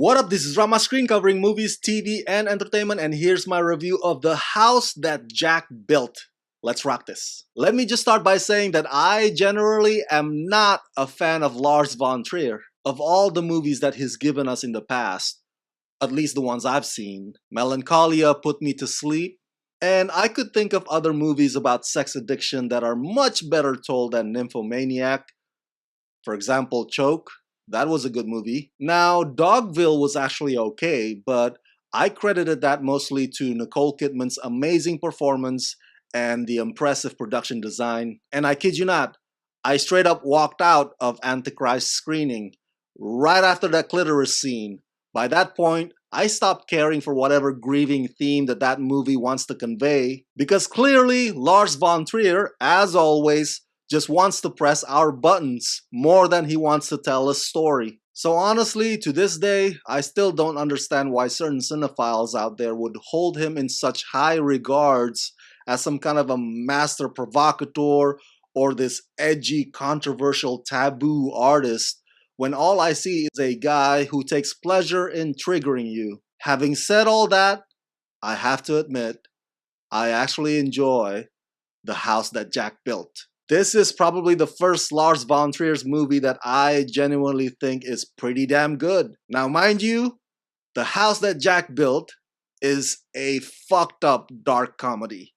What up, this is Rama screen covering movies, TV, and entertainment, and here's my review of The House That Jack Built. Let's rock this. Let me just start by saying that I generally am not a fan of Lars von Trier. Of all the movies that he's given us in the past, at least the ones I've seen, Melancholia put me to sleep, and I could think of other movies about sex addiction that are much better told than Nymphomaniac. For example, Choke. That was a good movie. Now, Dogville was actually okay, but I credited that mostly to Nicole Kidman's amazing performance and the impressive production design. And I kid you not, I straight up walked out of Antichrist screening right after that clitoris scene. By that point, I stopped caring for whatever grieving theme that movie wants to convey, because clearly Lars von Trier, as always, just wants to press our buttons more than he wants to tell a story. So honestly, to this day, I still don't understand why certain cinephiles out there would hold him in such high regards as some kind of a master provocateur or this edgy, controversial, taboo artist, when all I see is a guy who takes pleasure in triggering you. Having said all that, I have to admit, I actually enjoy The House That Jack Built. This is probably the first Lars von Trier's movie that I genuinely think is pretty damn good. Now, mind you, The House That Jack Built is a fucked up dark comedy.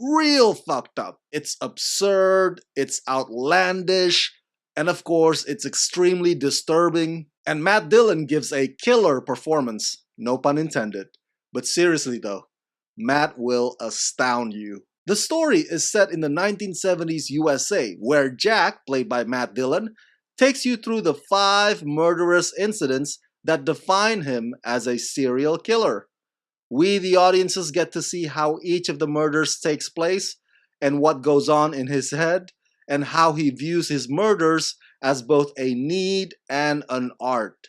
Real fucked up. It's absurd, it's outlandish, and of course, it's extremely disturbing. And Matt Dillon gives a killer performance, no pun intended. But seriously though, Matt will astound you. The story is set in the 1970s USA, where Jack, played by Matt Dillon, takes you through the 5 murderous incidents that define him as a serial killer. We, the audiences, get to see how each of the murders takes place and what goes on in his head, and how he views his murders as both a need and an art,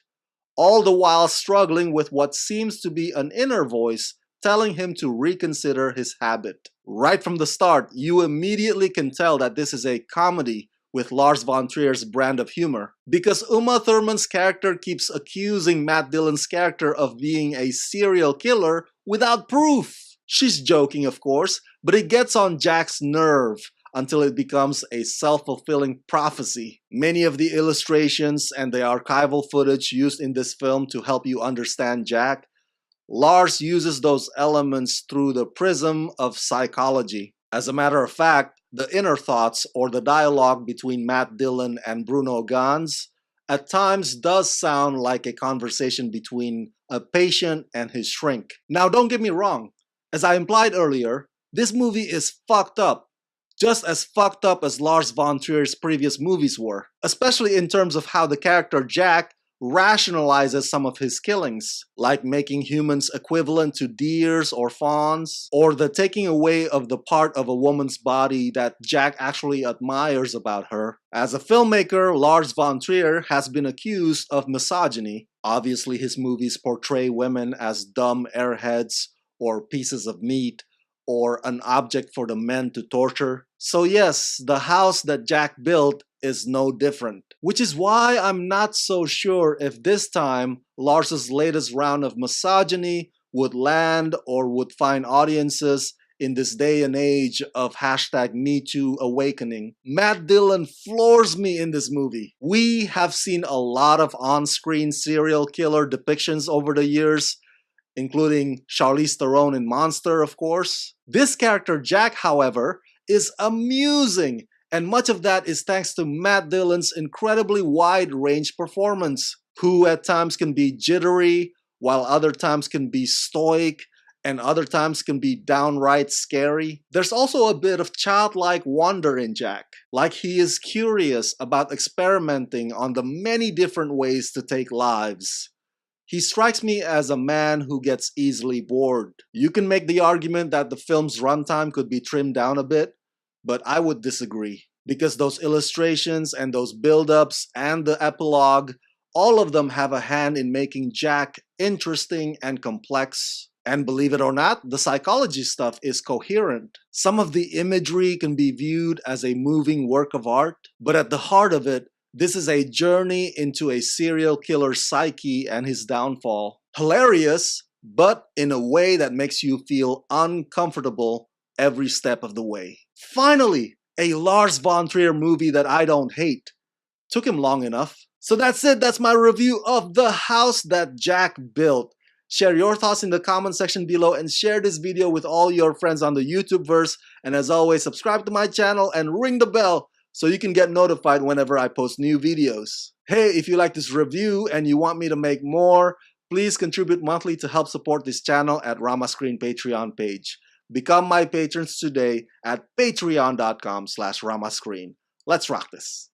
all the while struggling with what seems to be an inner voice telling him to reconsider his habit. Right from the start, you immediately can tell that this is a comedy with Lars von Trier's brand of humor, because Uma Thurman's character keeps accusing Matt Dillon's character of being a serial killer without proof. She's joking, of course, but it gets on Jack's nerve until it becomes a self-fulfilling prophecy. Many of the illustrations and the archival footage used in this film to help you understand Jack, Lars uses those elements through the prism of psychology. As a matter of fact, the inner thoughts or the dialogue between Matt Dillon and Bruno Ganz at times does sound like a conversation between a patient and his shrink. Now, don't get me wrong. As I implied earlier, this movie is fucked up, just as fucked up as Lars von Trier's previous movies were, especially in terms of how the character Jack rationalizes some of his killings, like making humans equivalent to deers or fawns, or the taking away of the part of a woman's body that Jack actually admires about her. As a filmmaker, Lars von Trier has been accused of misogyny. Obviously, his movies portray women as dumb airheads or pieces of meat, or an object for the men to torture. So yes, The House That Jack Built is no different. Which is why I'm not so sure if this time Lars's latest round of misogyny would land or would find audiences in this day and age of #MeToo awakening. Matt Dillon floors me in this movie. We have seen a lot of on-screen serial killer depictions over the years, including Charlize Theron in Monster, of course. This character, Jack, however, is amusing, and much of that is thanks to Matt Dillon's incredibly wide-range performance, who at times can be jittery, while other times can be stoic, and other times can be downright scary. There's also a bit of childlike wonder in Jack, like he is curious about experimenting on the many different ways to take lives. He strikes me as a man who gets easily bored. You can make the argument that the film's runtime could be trimmed down a bit, but I would disagree, because those illustrations and those build-ups and the epilogue, all of them have a hand in making Jack interesting and complex. And believe it or not, the psychology stuff is coherent. Some of the imagery can be viewed as a moving work of art, but at the heart of it, This is a journey into a serial killer's psyche and his downfall. Hilarious, but in a way that makes you feel uncomfortable every step of the way. Finally, a Lars von Trier movie that I don't hate. Took him long enough. So that's it. That's my review of The House That Jack Built. Share your thoughts in the comment section below and share this video with all your friends on the YouTubeverse. And as always, subscribe to my channel and ring the bell so you can get notified whenever I post new videos. Hey, if you like this review and you want me to make more, please contribute monthly to help support this channel at Rama Screen Patreon page. Become my patrons today at patreon.com/ramascreen. Let's rock this.